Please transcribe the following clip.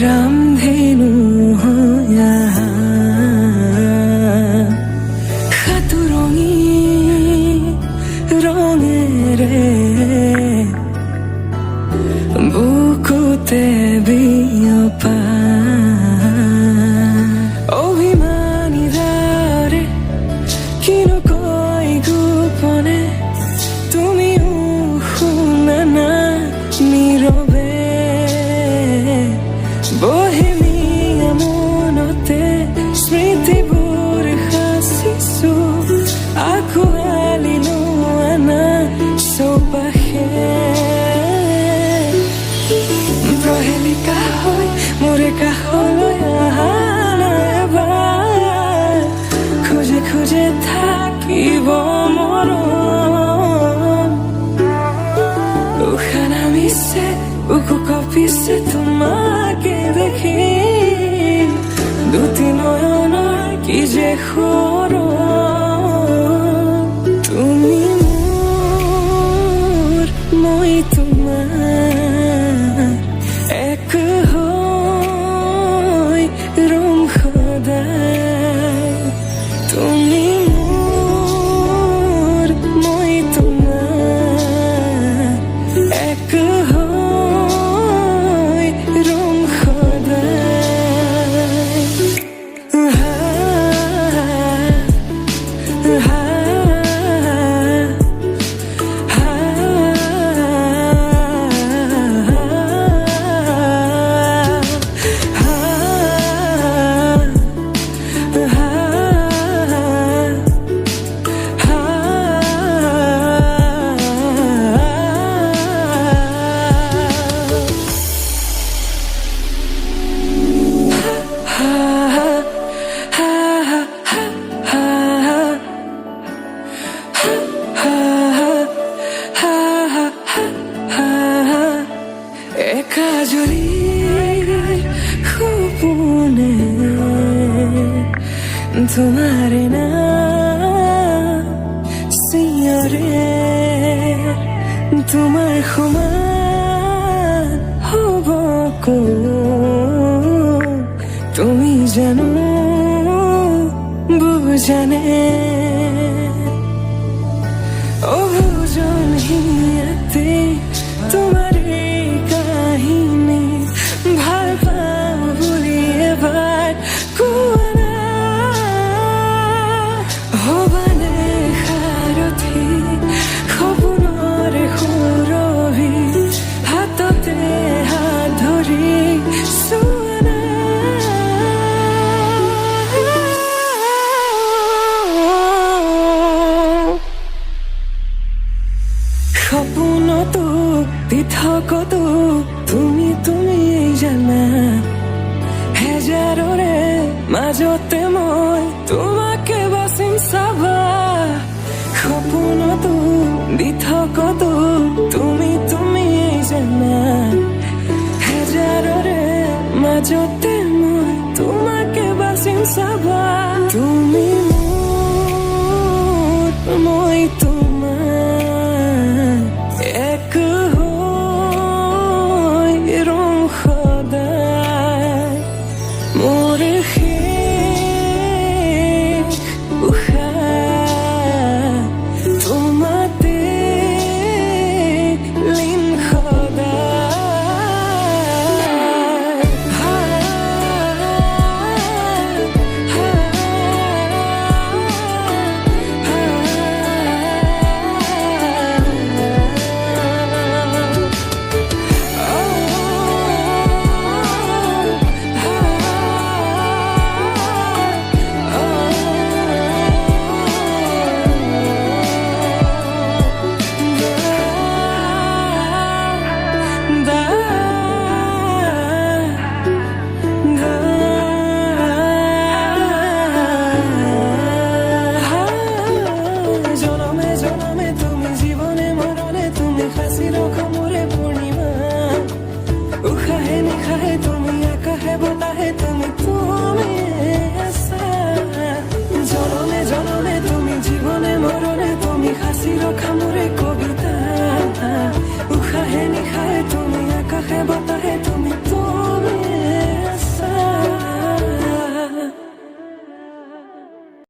रामधेनु हो यहाँ खातु रঙেৰে বুকুতে বিয়পা অভিমানী ধাৰে কিনো কয় গোপনে তুমিও শুনা না নীৰৱে বহেমিয়া মনতে স্মৃতিবোৰ সাঁচিছো আঁকোৱালি লোৱা চৌপাশে প্ৰহেলিকা হৈ মোৰে কাষলৈ অহা এবাৰ খোজে খোজে থাকিব মৰম উশাহ নামিছে বুকু কঁপিছে তোমাকে দেখি দুটি নয়নৰ কি যে সৰম তুমি মোৰ মই তোমাৰ এক হৈ ৰম সদায় তুমি মোৰ মই তোমাৰ এক হৈ ৰম সদায় একাজলি সপোনে তোমাৰে নাম চিঞৰে তোমাৰ সমান হ'ব কোন তুমি জানো বুজানে অবুজন হিয়াতে তোমাৰ কাহিনী ভাল পাওঁ বুলি এবাৰ কোৱা না হ'বানে সাৰথি সপোনৰে সুৰভি হাততে হাত ধৰি চোৱা না সপোনতো পৃথকতো তুমি জানা হেজাৰৰে মাজতে মই তোমাকে বাচিম চাবা সপোনতো পৃথকতো তুমি জানা হেজাৰৰে মাজতে মই তোমাকে বাচিম চাবা তুমি মোৰ মই তোমাৰ এক হৈ ৰম সদায় মোৰ শেষ উশাহ তোমাতে লীন তুমি একা হে বতাহে তুমি